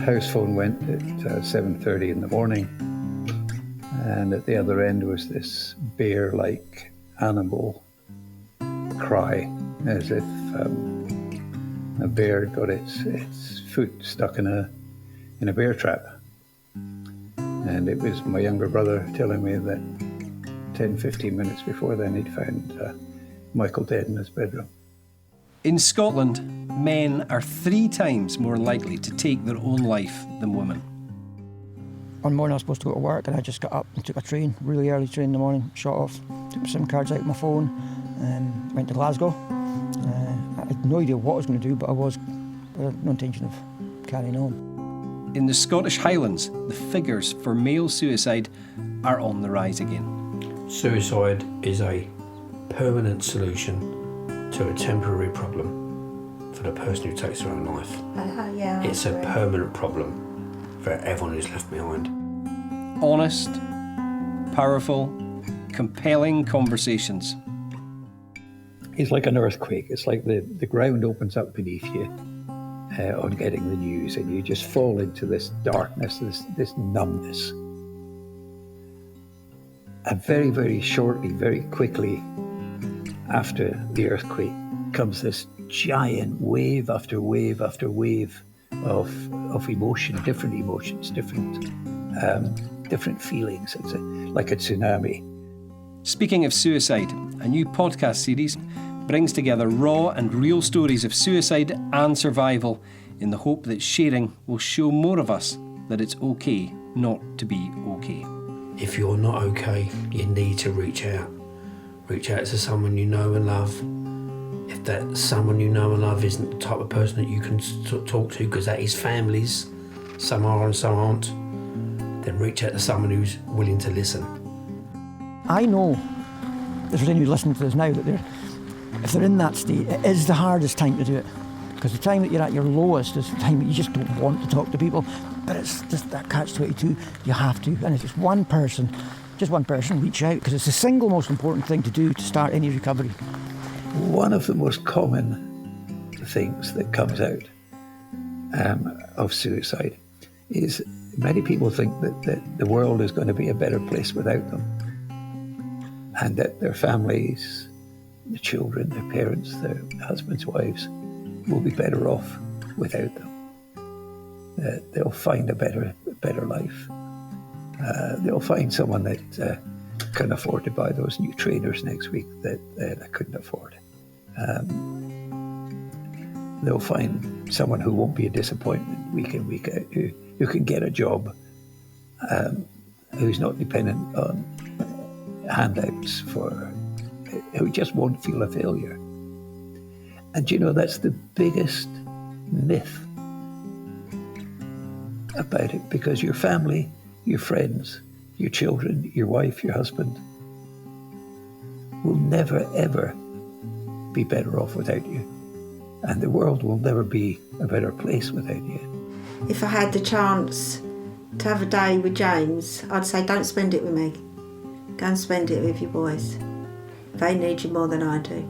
house phone went at 7:30 in the morning, and at the other end was this bear-like animal cry, as if a bear got its foot stuck in a bear trap. And it was my younger brother telling me that 10-15 minutes before then he'd found Michael dead in his bedroom. In Scotland, men are 3 times more likely to take their own life than women. One morning I was supposed to go to work and I just got up and took a train, really early train in the morning, shot off, took my SIM cards out of my phone, went to Glasgow. I had no idea what I was going to do, but I had no intention of carrying on. In the Scottish Highlands, the figures for male suicide are on the rise again. Suicide is a permanent solution to a temporary problem for the person who takes their own life. It's a permanent problem for everyone who's left behind. Honest, powerful, compelling conversations. It's like an earthquake. It's like the ground opens up beneath you on getting the news, and you just fall into this darkness, this numbness. And very, very shortly, very quickly after the earthquake comes this giant wave after wave after wave of emotion, different emotions, different feelings. It's like a tsunami. Speaking of suicide, a new podcast series brings together raw and real stories of suicide and survival in the hope that sharing will show more of us that it's okay not to be okay. If you're not okay, you need to reach out. Reach out to someone you know and love. If that someone you know and love isn't the type of person that you can talk to, because that is families, some are and some aren't, then reach out to someone who's willing to listen. I know, if there's anyone listening to this now, that if they're in that state, it is the hardest time to do it. Because the time that you're at your lowest is the time that you just don't want to talk to people. But it's just that catch-22, you have to. And if it's one person, reach out, because it's the single most important thing to do to start any recovery. One of the most common things that comes out of suicide is many people think that the world is going to be a better place without them, and that their families, the children, their parents, their husbands, wives will be better off without them. That they'll find a better life. They'll find someone that can afford to buy those new trainers next week that I couldn't afford. They'll find someone who won't be a disappointment week in, week out, who can get a job, who's not dependent on handouts, who just won't feel a failure. And you know, that's the biggest myth about it, because your family, your friends, your children, your wife, your husband will never ever be better off without you, and the world will never be a better place without you. If I had the chance to have a day with James, I'd say don't spend it with me. Go and spend it with your boys. They need you more than I do.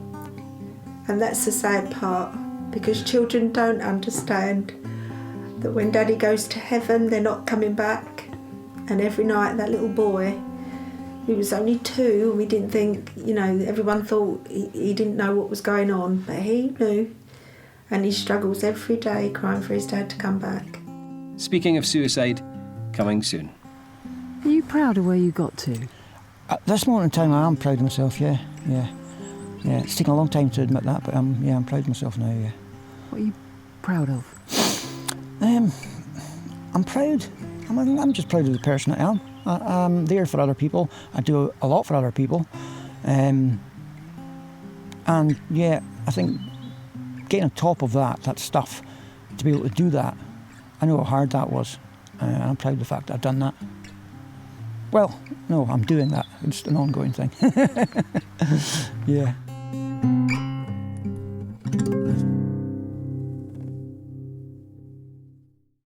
And that's the sad part, because children don't understand that when Daddy goes to heaven, they're not coming back. And every night, that little boy, he was only 2, and we didn't think, everyone thought he didn't know what was going on, but he knew. And he struggles every day crying for his dad to come back. Speaking of suicide, coming soon. Are you proud of where you got to? At this moment in time, I am proud of myself, yeah. It's taken a long time to admit that, but I'm proud of myself now, yeah. What are you proud of? I'm proud. I'm just proud of the person I am. I'm there for other people. I do a lot for other people. And yeah, I think getting on top of that stuff, to be able to do that, I know how hard that was. And I'm proud of the fact that I've done that. Well, no, I'm doing that. It's an ongoing thing. Yeah.